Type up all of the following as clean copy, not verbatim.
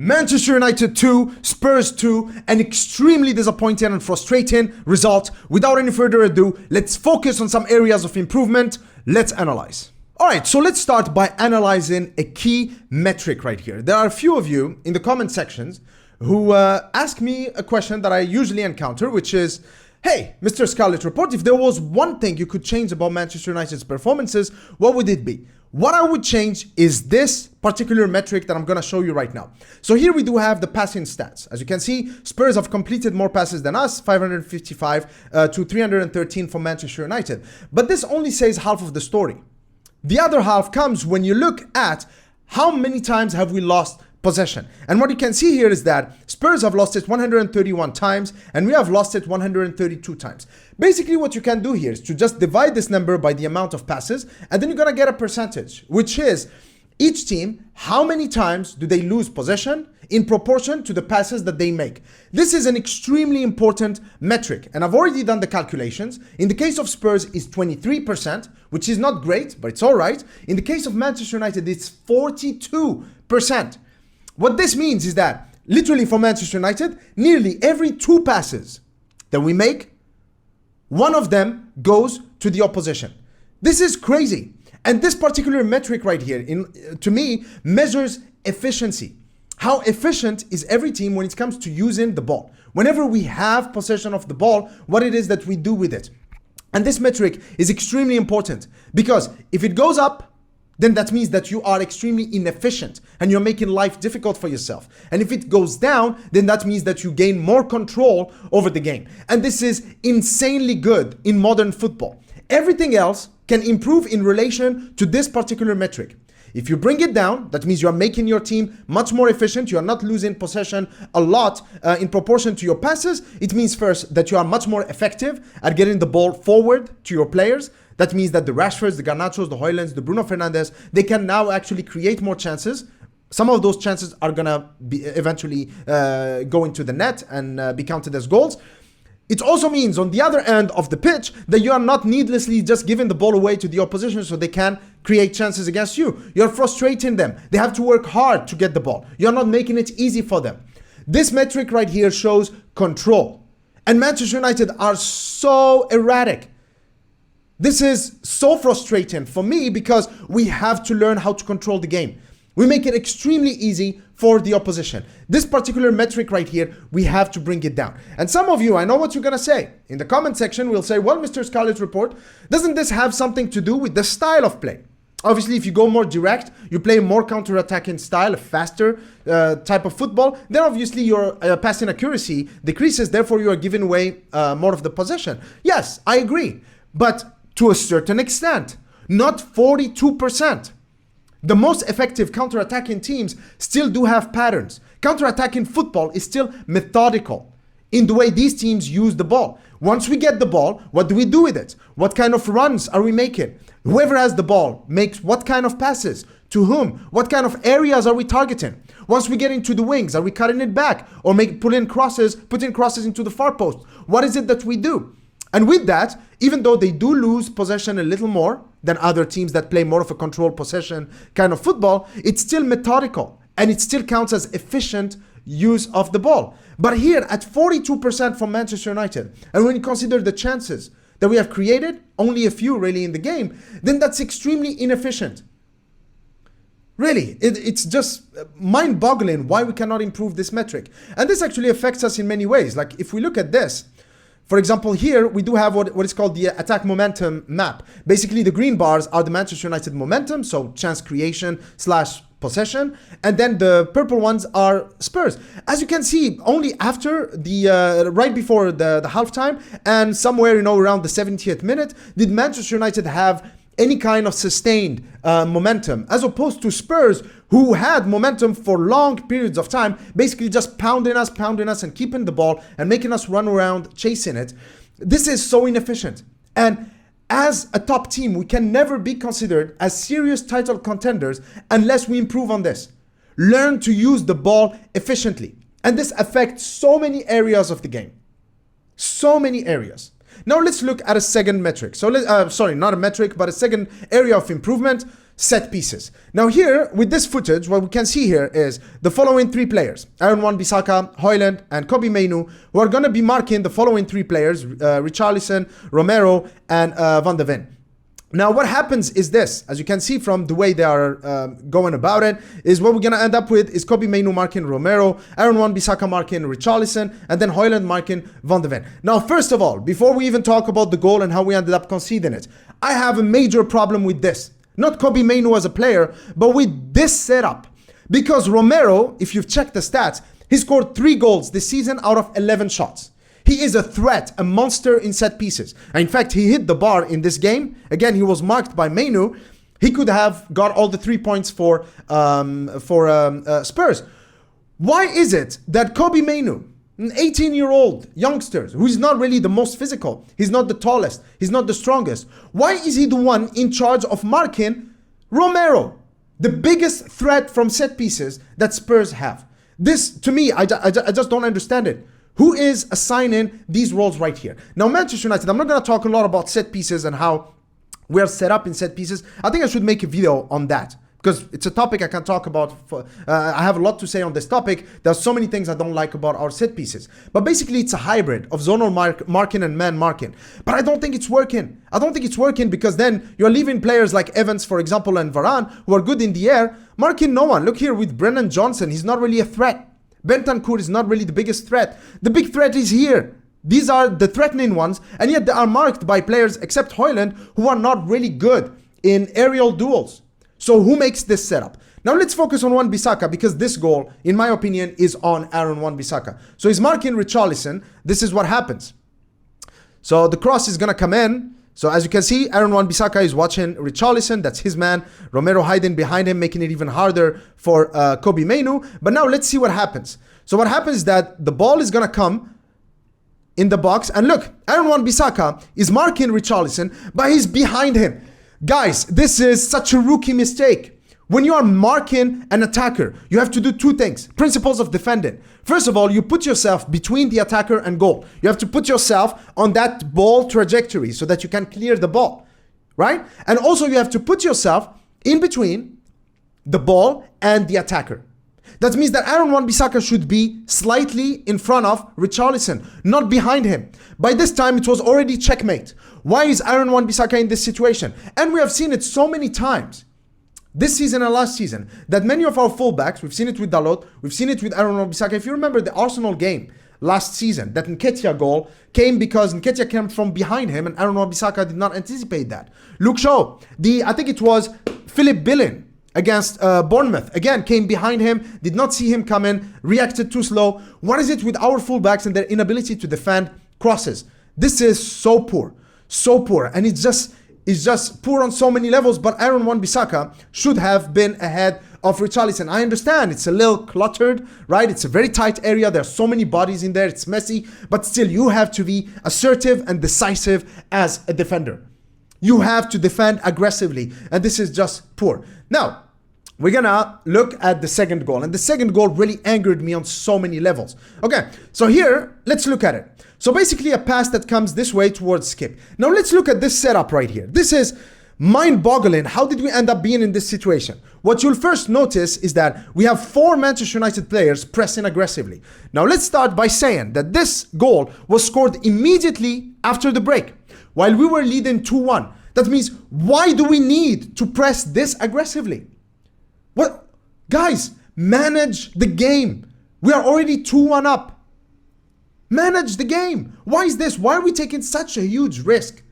Manchester United 2, Spurs 2, an extremely disappointing and frustrating result. Without any further ado, let's focus on some areas of improvement. Let's analyze. Alright, so let's start by analyzing a key metric right here. There are a few of you in the comment sections who ask me a question that I usually encounter, which is, hey, Mr. Scarlet Report, if there was one thing you could change about Manchester United's performances, what would it be? What I would change is this particular metric that I'm going to show you right now. So here we do have the passing stats. As you can see, Spurs have completed more passes than us, 555 to 313 for Manchester United. But this only says half of the story. The other half comes when you look at how many times have we lost possession. And what you can see here is that Spurs have lost it 131 times and we have lost it 132 times. Basically what you can do here is to just divide this number by the amount of passes, and then you're gonna get a percentage, which is each team, how many times do they lose possession in proportion to the passes that they make. This is an extremely important metric, and I've already done the calculations. In the case of Spurs, it's 23%, which is not great, but it's all right. In the case of Manchester United, it's 42%. What this means is that, literally for Manchester United, nearly every 2 passes that we make, one of them goes to the opposition. This is crazy. And this particular metric right here, to me, measures efficiency. How efficient is every team when it comes to using the ball? Whenever we have possession of the ball, what it is that we do with it. And this metric is extremely important because if it goes up, then that means that you are extremely inefficient and you're making life difficult for yourself. And if it goes down, then that means that you gain more control over the game. And this is insanely good in modern football. Everything else can improve in relation to this particular metric. If you bring it down, that means you are making your team much more efficient. You are not losing possession a lot in proportion to your passes. It means first that you are much more effective at getting the ball forward to your players. That means that the Rashfords, the Garnachos, the Hojlunds, the Bruno Fernandes, they can now actually create more chances. Some of those chances are going to be eventually go into the net and be counted as goals. It also means on the other end of the pitch that you are not needlessly just giving the ball away to the opposition so they can create chances against you. You're frustrating them. They have to work hard to get the ball. You're not making it easy for them. This metric right here shows control. And Manchester United are so erratic. This is so frustrating for me because we have to learn how to control the game. We make it extremely easy for the opposition. This particular metric right here, we have to bring it down. And some of you, I know what you're going to say. In the comment section, we'll say, well, Mr. Scarlet Report, doesn't this have something to do with the style of play? Obviously, if you go more direct, you play more counter-attacking style, a faster type of football, then obviously your passing accuracy decreases, therefore you are giving away more of the possession. Yes, I agree. But to a certain extent, not 42%. The most effective counter-attacking teams still do have patterns. Counter-attacking football is still methodical in the way these teams use the ball. Once we get the ball, what do we do with it? What kind of runs are we making? Whoever has the ball makes what kind of passes? To whom? What kind of areas are we targeting? Once we get into the wings, are we cutting it back or putting crosses into the far post? What is it that we do? And with that, even though they do lose possession a little more than other teams that play more of a controlled possession kind of football, it's still methodical and it still counts as efficient use of the ball. But here at 42% from Manchester United, and when you consider the chances that we have created, only a few really in the game, then that's extremely inefficient. Really, it's just mind-boggling why we cannot improve this metric. And this actually affects us in many ways. Like if we look at this, for example, here we do have what is called the attack momentum map. Basically, the green bars are the Manchester United momentum, so chance creation / possession, and then the purple ones are Spurs. As you can see, only after the right before the halftime and somewhere around the 70th minute did Manchester United have any kind of sustained momentum, as opposed to Spurs, who had momentum for long periods of time, basically just pounding us and keeping the ball and making us run around chasing it. This is so inefficient. And as a top team, we can never be considered as serious title contenders unless we improve on this. Learn to use the ball efficiently. And this affects so many areas of the game. So many areas. Now let's look at a second metric. So, sorry, not a metric, but a second area of improvement. set pieces. Now here, with this footage, what we can see here is the following three players: Aaron Wan-Bissaka, Hojlund, and Kobbie Mainoo, who are going to be marking the following three players: Richarlison, Romero, and Van de Ven. Now, what happens is this, as you can see from the way they are going about it, is what we're going to end up with is Kobbie Mainoo marking Romero, Aaron Wan-Bissaka marking Richarlison, and then Hojlund marking Van de Ven. Now, first of all, before we even talk about the goal and how we ended up conceding it, I have a major problem with this. Not Kobbie Mainoo as a player, but with this setup. Because Romero, if you've checked the stats, he scored 3 goals this season out of 11 shots. He is a threat, a monster in set pieces. And in fact, he hit the bar in this game. Again, he was marked by Mainoo. He could have got all the 3 points for Spurs. Why is it that Kobbie Mainoo, an 18-year-old youngster who is not really the most physical, he's not the tallest, he's not the strongest, why is he the one in charge of marking Romero, the biggest threat from set pieces that Spurs have? This, to me, I just don't understand it. Who is assigning these roles right here? Now, Manchester United, I'm not going to talk a lot about set pieces and how we are set up in set pieces. I think I should make a video on that because it's a topic I can talk about. I have a lot to say on this topic. There's so many things I don't like about our set pieces. But basically, it's a hybrid of zonal marking and man marking. But I don't think it's working. I don't think it's working because then you're leaving players like Evans, for example, and Varane, who are good in the air, marking no one. Look here with Brennan Johnson. He's not really a threat. Bentancur is not really the biggest threat. The big threat is here. These are the threatening ones, and yet they are marked by players, except Hojlund, who are not really good in aerial duels. So who makes this setup? Now let's focus on Wan-Bissaka, because this goal, in my opinion, is on Aaron Wan-Bissaka. So he's marking Richarlison. This is what happens. So the cross is going to come in. So as you can see, Aaron Wan-Bissaka is watching Richarlison. That's his man. Romero hiding behind him, making it even harder for Kobbie Mainoo. But now let's see what happens. So what happens is that the ball is going to come in the box. And look, Aaron Wan-Bissaka is marking Richarlison, but he's behind him. Guys, this is such a rookie mistake. When you are marking an attacker, you have to do 2 things. Principles of defending. First of all, you put yourself between the attacker and goal. You have to put yourself on that ball trajectory so that you can clear the ball, right? And also you have to put yourself in between the ball and the attacker. That means that Aaron Wan-Bissaka should be slightly in front of Richarlison, not behind him. By this time, it was already checkmate. Why is Aaron Wan-Bissaka in this situation? And we have seen it so many times this season and last season, that many of our fullbacks, we've seen it with Dalot, we've seen it with Aaron Wan-Bissaka. If you remember the Arsenal game last season, that Nketiah goal came because Nketiah came from behind him and Aaron Wan-Bissaka did not anticipate that. Luke Shaw, I think it was Philip Billing against Bournemouth, again, came behind him, did not see him come in, reacted too slow. What is it with our fullbacks and their inability to defend crosses? This is so poor, and it's just poor on so many levels. But Aaron Wan-Bissaka should have been ahead of Richarlison. I understand it's a little cluttered, right? It's a very tight area. There are so many bodies in there. It's messy, but still you have to be assertive and decisive as a defender. You have to defend aggressively, and this is just poor. Now, we're gonna look at the second goal, and the second goal really angered me on so many levels. Okay, so here, let's look at it. So basically a pass that comes this way towards Skip. Now let's look at this setup right here. This is mind-boggling. How did we end up being in this situation? What you'll first notice is that we have 4 Manchester United players pressing aggressively. Now let's start by saying that this goal was scored immediately after the break, while we were leading 2-1. That means, why do we need to press this aggressively? What? Guys, manage the game. We are already 2-1 up. Manage the game. Why is this? Why are we taking such a huge risk?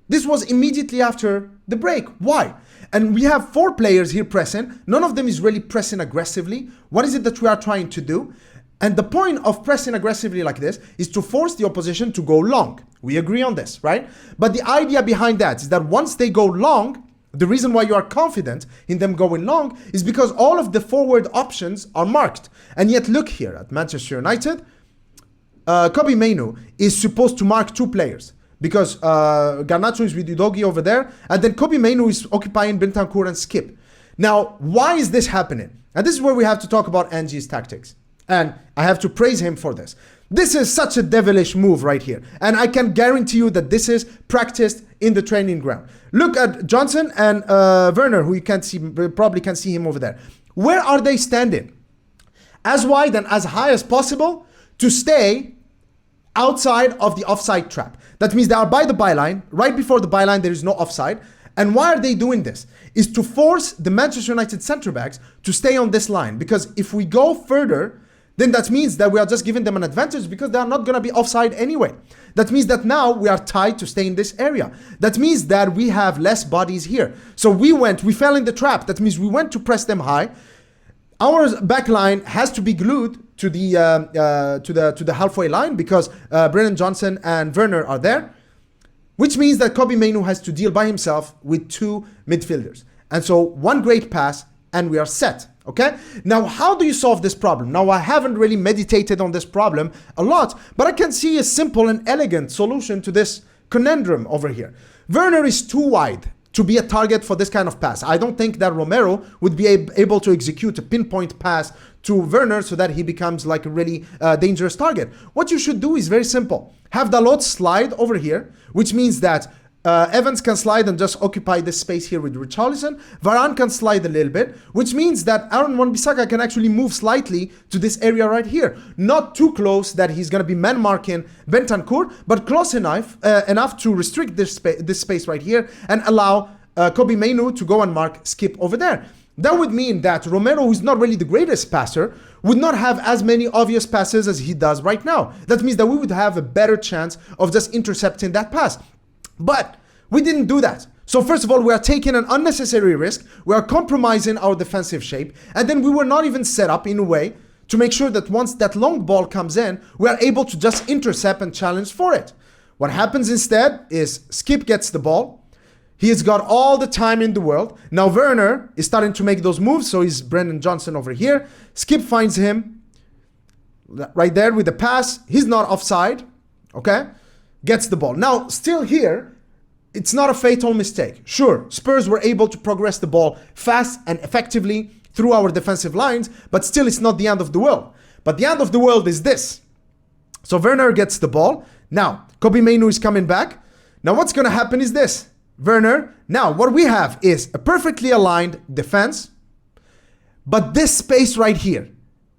This was immediately after the break. Why? And we have 4 players here pressing. None of them is really pressing aggressively. What is it that we are trying to do? And the point of pressing aggressively like this is to force the opposition to go long. We agree on this, right? But the idea behind that is that once they go long, the reason why you are confident in them going long is because all of the forward options are marked. And yet look here at Manchester United, Kobbie Mainoo is supposed to mark 2 players because Garnacho is with Udogie over there, and then Kobbie Mainoo is occupying Bentancur and Skip. Now, why is this happening? And this is where we have to talk about Angie's tactics. And I have to praise him for this. This is such a devilish move right here. And I can guarantee you that this is practiced in the training ground. Look at Johnson and Werner, who you can't see, probably can see him over there. Where are they standing? As wide and as high as possible to stay outside of the offside trap. That means they are by the byline. Right before the byline, there is no offside. And why are they doing this? Is to force the Manchester United centre backs to stay on this line. Because if we go further, then that means that we are just giving them an advantage because they are not going to be offside anyway. That means that now we are tied to stay in this area. That means that we have less bodies here. So we fell in the trap. That means we went to press them high. Our back line has to be glued to the halfway line because Brennan Johnson and Werner are there, which means that Kobbie Mainoo has to deal by himself with two midfielders. And so one great pass and we are set. Okay, now how do you solve this problem? Now I haven't really meditated on this problem a lot, but I can see a simple and elegant solution to this conundrum over here. Werner is too wide to be a target for this kind of pass. I don't think that Romero would be able to execute a pinpoint pass to Werner so that he becomes like a really dangerous target. What you should do is very simple. Have Dalot slide over here, which means that Evans can slide and just occupy this space here with Richarlison. Varane can slide a little bit, which means that Aaron Wan-Bissaka can actually move slightly to this area right here. Not too close that he's going to be man-marking Bentancur, but close enough to restrict this space right here and allow Kobbie Mainoo to go and mark Skip over there. That would mean that Romero, who's not really the greatest passer, would not have as many obvious passes as he does right now. That means that we would have a better chance of just intercepting that pass. But we didn't do that. So first of all, we are taking an unnecessary risk. We are compromising our defensive shape. And then we were not even set up in a way to make sure that once that long ball comes in, we are able to just intercept and challenge for it. What happens instead is Skip gets the ball. He has got all the time in the world. Now Werner is starting to make those moves. So he's Brennan Johnson over here. Skip finds him right there with the pass. He's not offside. Okay. Gets the ball. Now, still here, it's not a fatal mistake. Sure, Spurs were able to progress the ball fast and effectively through our defensive lines, but still it's not the end of the world. But the end of the world is this. So Werner gets the ball. Now, Kobbie Mainoo is coming back. Now, what's going to happen is this. Werner, now what we have is a perfectly aligned defense, but this space right here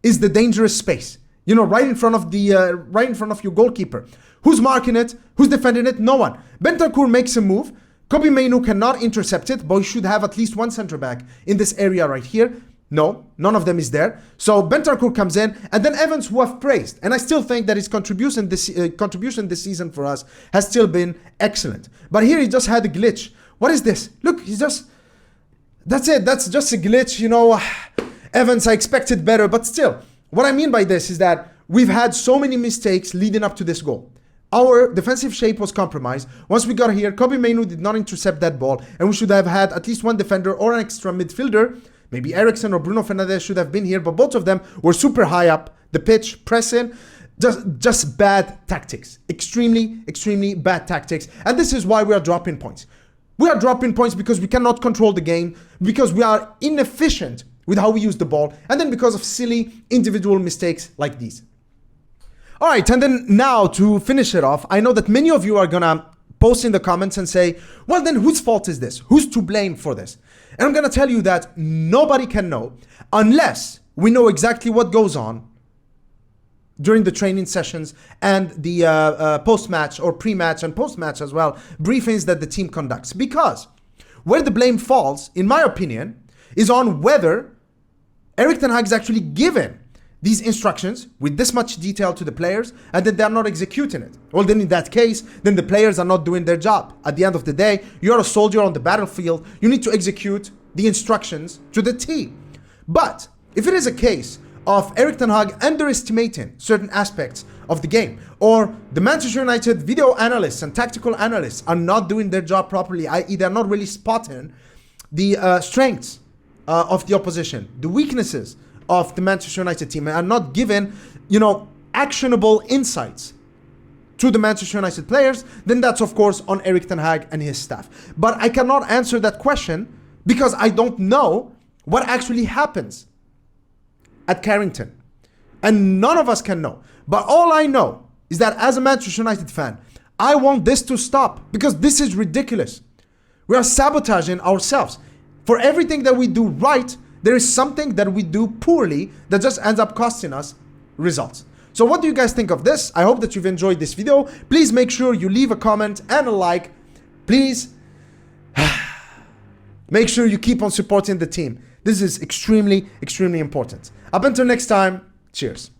is the dangerous space. You know, right in front of your goalkeeper. Who's marking it? Who's defending it? No one. Bentancur makes a move. Kobbie Mainoo cannot intercept it, but we should have at least one center back in this area right here. No, none of them is there. So Bentancur comes in, and then Evans, who I've praised, and I still think that his contribution this season for us has still been excellent. But here he just had a glitch. What is this? Look, that's it. That's just a glitch. You know, Evans, I expected better, but still. What I mean by this is that we've had so many mistakes leading up to this goal. Our defensive shape was compromised. Once we got here, Kobbie Mainoo did not intercept that ball, and we should have had at least one defender or an extra midfielder. Maybe Eriksen or Bruno Fernandes should have been here, but both of them were super high up the pitch, pressing. Just bad tactics. Extremely bad tactics. And this is why we are dropping points. We are dropping points because we cannot control the game, because we are inefficient with how we use the ball, and then because of silly individual mistakes like these. All right, and then now to finish it off, I know that many of you are gonna post in the comments and say, well, then whose fault is this? Who's to blame for this? And I'm gonna tell you that nobody can know unless we know exactly what goes on during the training sessions and the post-match or pre-match and post-match as well, briefings that the team conducts. Because where the blame falls, in my opinion, is on whether Erik ten Hag is actually given these instructions with this much detail to the players and then they're not executing it. Well, then in that case, then the players are not doing their job. At the end of the day, you're a soldier on the battlefield. You need to execute the instructions to the T. But if it is a case of Erik ten Hag underestimating certain aspects of the game, or the Manchester United video analysts and tactical analysts are not doing their job properly, i.e. they're not really spotting the strengths of the opposition, the weaknesses of the Manchester United team, and are not given, actionable insights to the Manchester United players, then that's of course on Erik ten Hag and his staff. But I cannot answer that question because I don't know what actually happens at Carrington. And none of us can know. But all I know is that as a Manchester United fan, I want this to stop because this is ridiculous. We are sabotaging ourselves. For everything that we do right, there is something that we do poorly that just ends up costing us results. So what do you guys think of this? I hope that you've enjoyed this video. Please make sure you leave a comment and a like. Please make sure you keep on supporting the team. This is extremely, extremely important. Up until next time, cheers.